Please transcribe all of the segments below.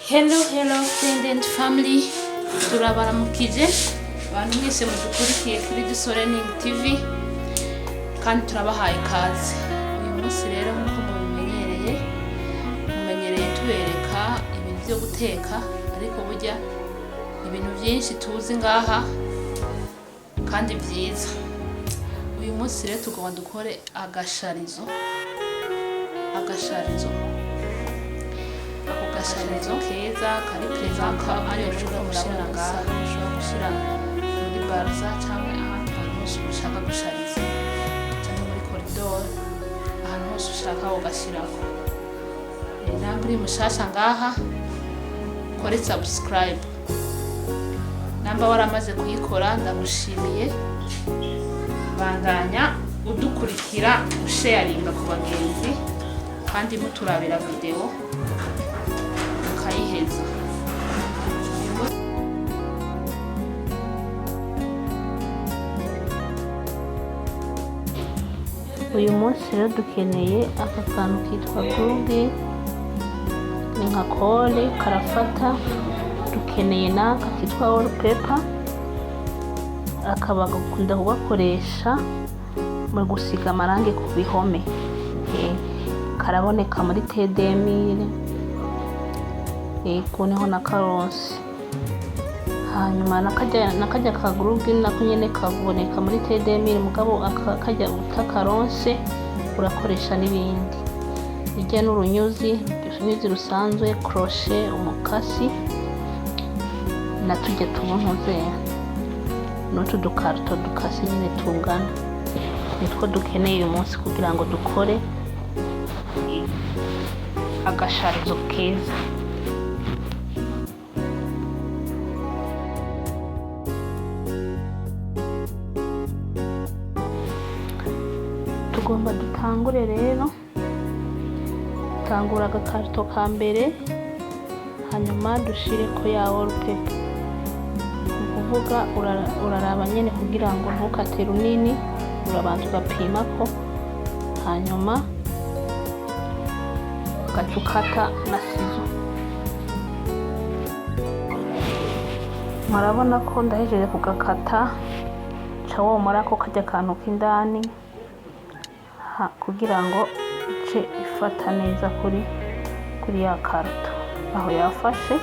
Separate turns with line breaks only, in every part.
Hello friend and family, turabaramukije abantu mwese mudukurikiye kuri Decor TV kandi turabahaye ikaze. Uyu munsi rero nkuko mumenyereye tubereka ibintu byo guteka, ariko burya ibintu byinshi tuzi ngaha kandi byiza. Uyu munsi rero tugomba dukore agasharizo. Agasharizo keza kari present ariyo ushobora gushira ngaha, ushobora gushira muri barza cyangwa ahantu hose ushaka gushariza, cyangwa muri corridor ahantu hose ushaka ugashirako. Namba uri mushasha ngaha kore subscribe, namba waramaze kuyikora ndagushimiye, bandanya udukurikira usharinga ku bagenzi kandi muturabira video ukayiheza. Uyu munsi rero dukeneye aka kantu kitwa glue, ni nka kole karafata. Dukeneye n'aka kitwa wallpaper, akaba gukunda kugakoresha mu gusiga amarangi ku bihome. Karaboneka muri tedemire, kuneho na karonsi. Hanyuma nakajya ka groupe nako nyene kaboneka muri tedemire, mugabo akajya utakaronse urakoresha n'ibindi. Ijya n'urunyuzi rusanzwe, crochet, umukasi na tujya tubuntuze n'utu dukarto dukase nyine tungana. Nitwo dukeneye uyu munsi kugira ngo dukore agasharizo keza. Tugomba dutangure rero, tangura agakarto ka mbere, hanyuma dushire ko ya wallpaper. Ukuvuga uraraba nyene kugira ngo ntukate runini, urabanza ugapima ko, hanyuma ukata na sizo. Murabona ko ndahejeje kugakata, cawo marako kajya kantu k'indani kugira ngo ice ifata neza kuri ya karto. Aho yafashe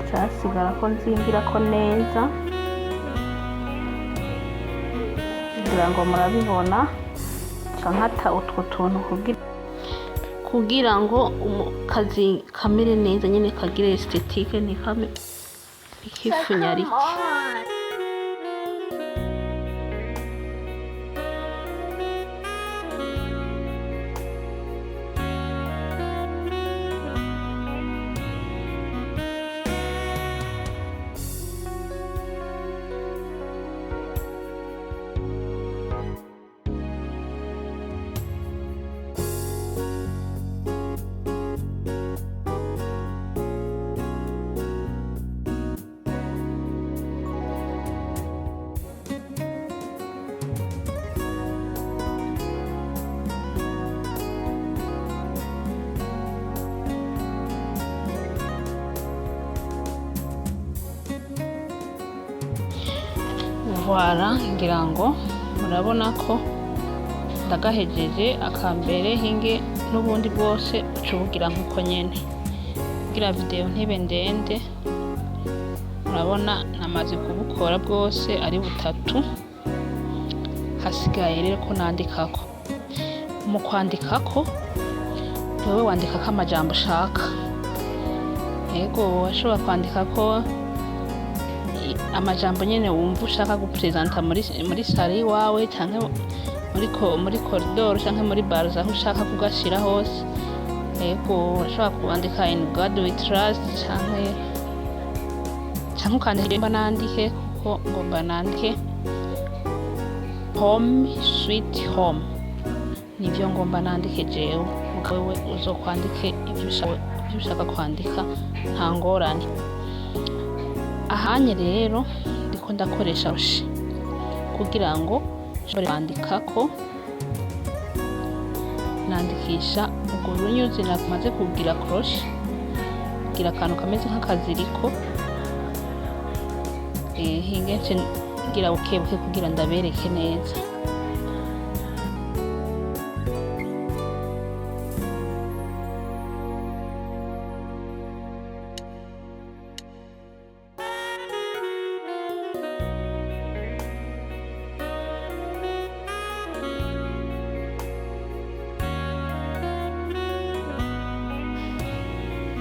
cyasigara ko nzingira ko neza, kugira ngo murabibona. Cankata utwo tuntu kugira ngo kazi kamere neza nyine, kagire esthétique, ni kame ikifunyariki. Voilà, ngira ngo murabona ko ndagahejeje akambere. Hinge n'ubundi bwose ucubugira nkuko nyene, kugira video ntibe ndende. Murabona namaze kubukora bwose ari butatu. Hasigaye rero ko nandikako. Mu kwandikako wewe wandikako amajambo ushaka. Yego, washobora kwandikako amajambo nyene wumva ushaka gupresenta muri sari wawe, cyangwa muri corridor, cyangwa muri barza aho ushaka kugashira hose. Yego, urashobora kwandika in God we trust, cyangwa ukandika nandike, kuko ngomba nandike home sweet home, nivyo ngomba nandike jewe. Wewe uzokwandike ibyo ushaka kwandika, nta ngorane. Ahanye rero ndiko ndakoresha kugira ngo nshobore kwandikako. Nandikisha urwo runyuzi namaze kugira crochet, kugira akantu kameze nk'akaziriko hingence ngira bukebuke kugira ndabereke neza.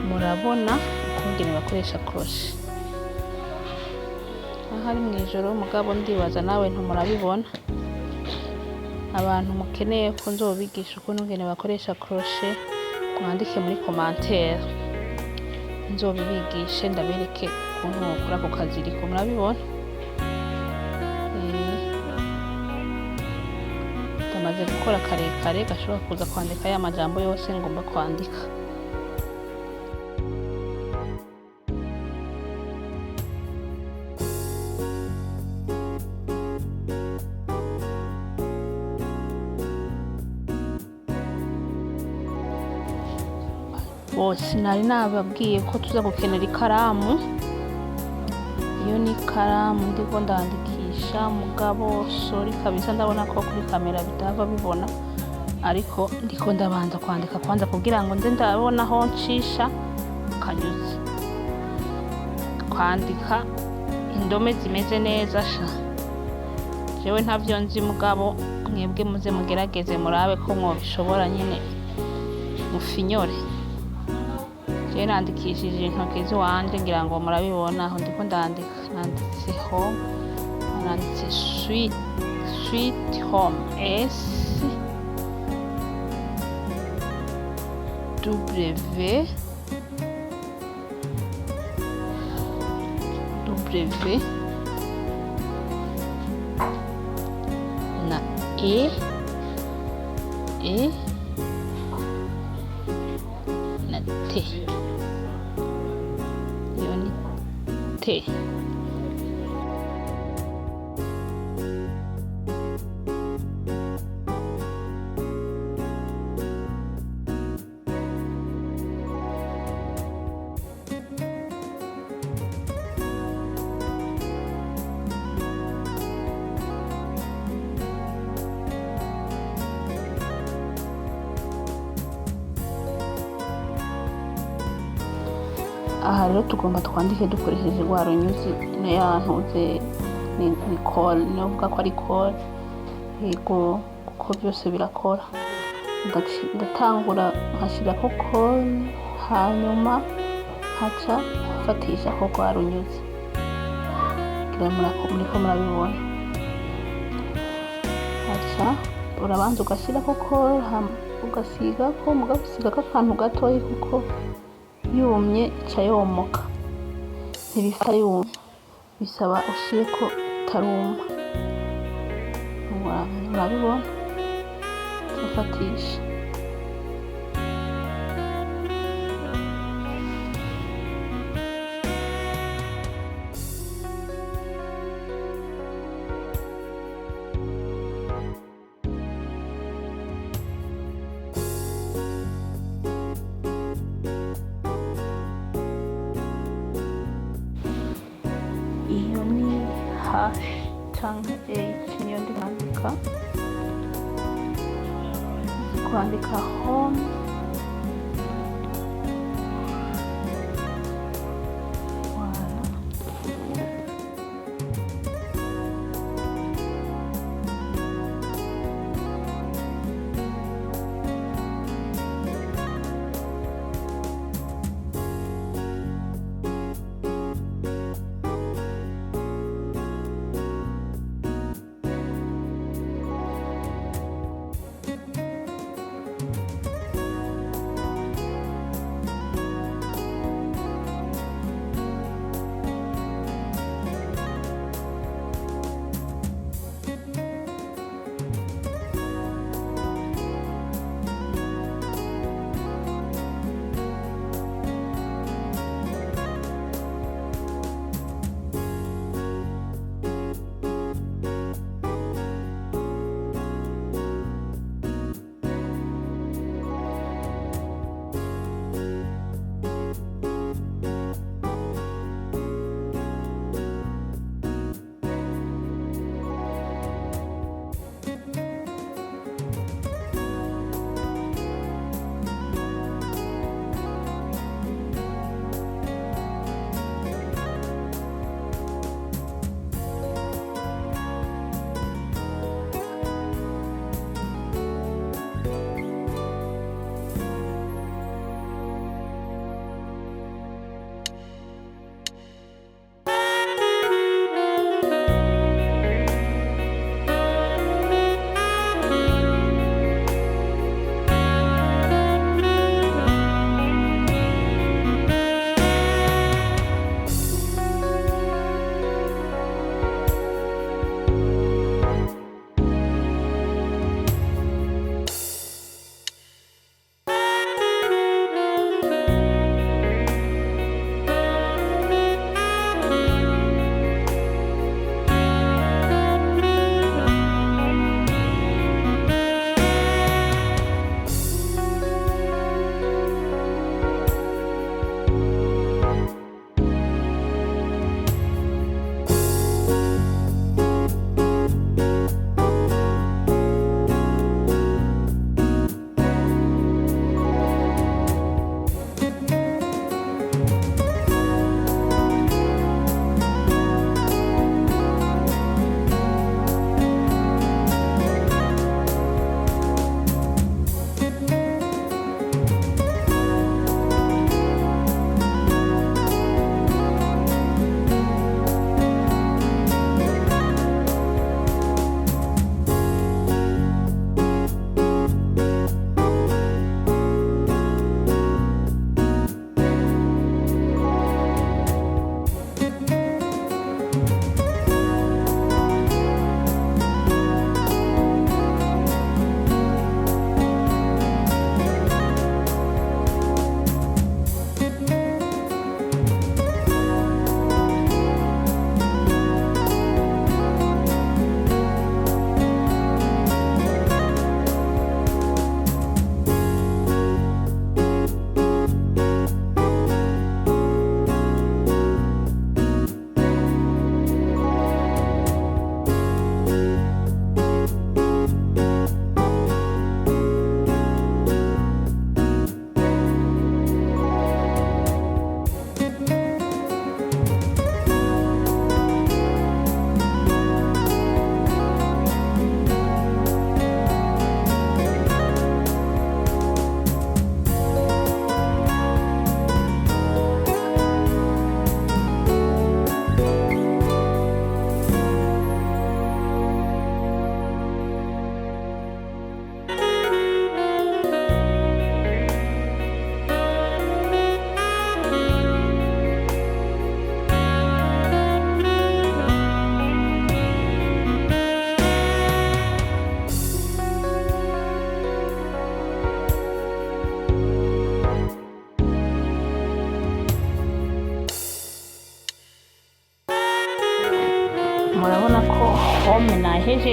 Murabona ukungene bakoresha crochet. Ahari mwijoro mugabo ndibaza nawe ntumurabibona. Abantu mukeneye ko nzobigisha ukuntu ngene bakoresha crochet mwandike muri commentaire. Nzobibigishe ndabereke ukuntu bakora ako kaziriko murabibona. Ndamaze gukora karekare gashobora kuza kwandika ya majambo yose ngomba kwandika. Bose nari nababwiye ko tuza gukenera ikaramu. Iyo ni ikaramu ndiko ndandikisha mugabo sorry kabisa ndabona ko kuri kamera bitava bibona, ariko ndiko ndabanza kwandika kwanza kugira ngo nze ndabona aho ncisha kanyuze. Kwandika indome zimeze neza sha. Jewe ntavyo nzi mugabo mwebwe muze mugerageze murabe ko mwobishobora nyene mufinyore. Je nandikishije intoki ziwanje ngira ngo murabibona aho ndiko ndandika. Nanditse home, nanditse sweet home, S W na E na T. Iyo ni T. Aha rero tugomba twandike dukoresheje rwa runyuzi n'ayantuze ni call, novuga ko ari call. Yego kuko byose birakora. Ndatangura nkashirako call hanyuma nkaca fatisha ko rwa runyuzi. Kugira muriko murabibona. Acha urabanza ugashirako call ugasigako mugasigako akantu gatoyi kuko yumye ica yomoka. Ntibisa yumye, bisaba ushireko taruma. Murabibona ufatisha. Iyo ni hash canke H niyo ndandika. Kwandika home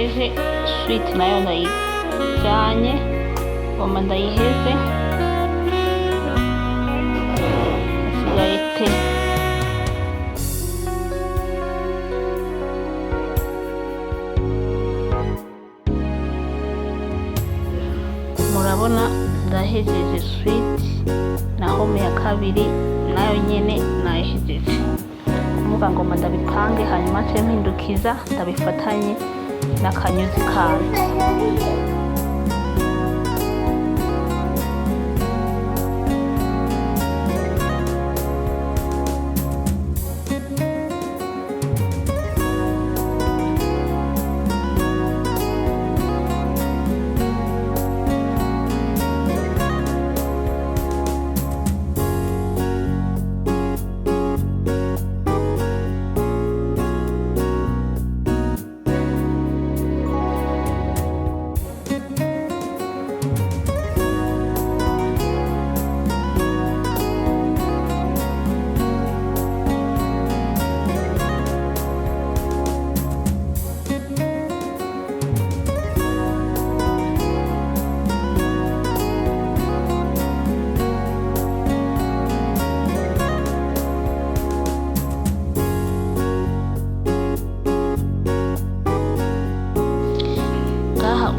ndahejeje sweet nayo ndayijyanye ngoma ndayiheze hasigaye te murabona ndahejeje sweet na home ya kabiri nayo nyene nayihejeje kumuga ngoma ndabipange hanyuma nce mpindukiza ndabifatanye n'akanyuzi kanjye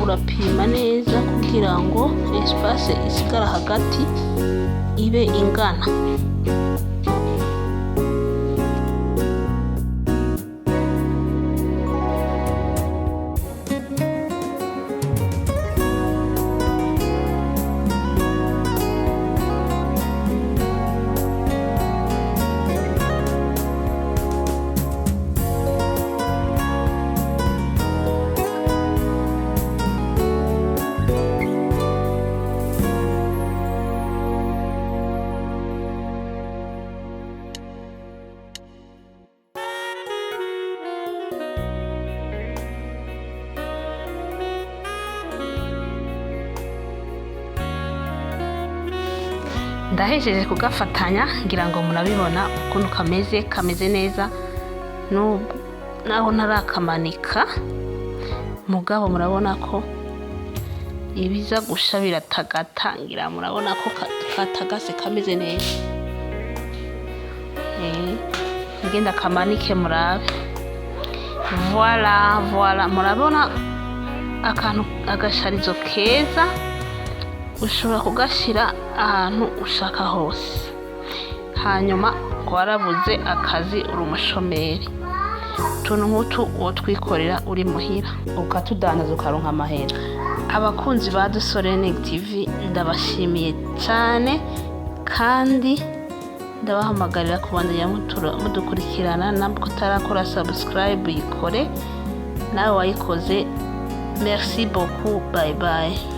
urapima neza kugira ngo espace isigara hagati ibe ingana ndahejeje kugafatanya ngira ngo murabibona ukuntu kameze neza naho ntarakamanika mugabo murabona ko ibiza gusha biratagata ngira murabona ko katagase kameze neza ngenda kamanike murabe voilà murabona akantu agasharizo keza ushobora kugashira ahantu ushaka hose hanyuma warabuze akazi uri umushomeri tuntu nk'utu wotwikorera uri muhira ukatudandaza ukaronka amahera abakunzi ba Solange TV ndabashimiye cyane kandi ndabahamagarira kubandanya mudukurikirana nabwo utarakora subscribe yikore nawe wayikoze merci beaucoup bye bye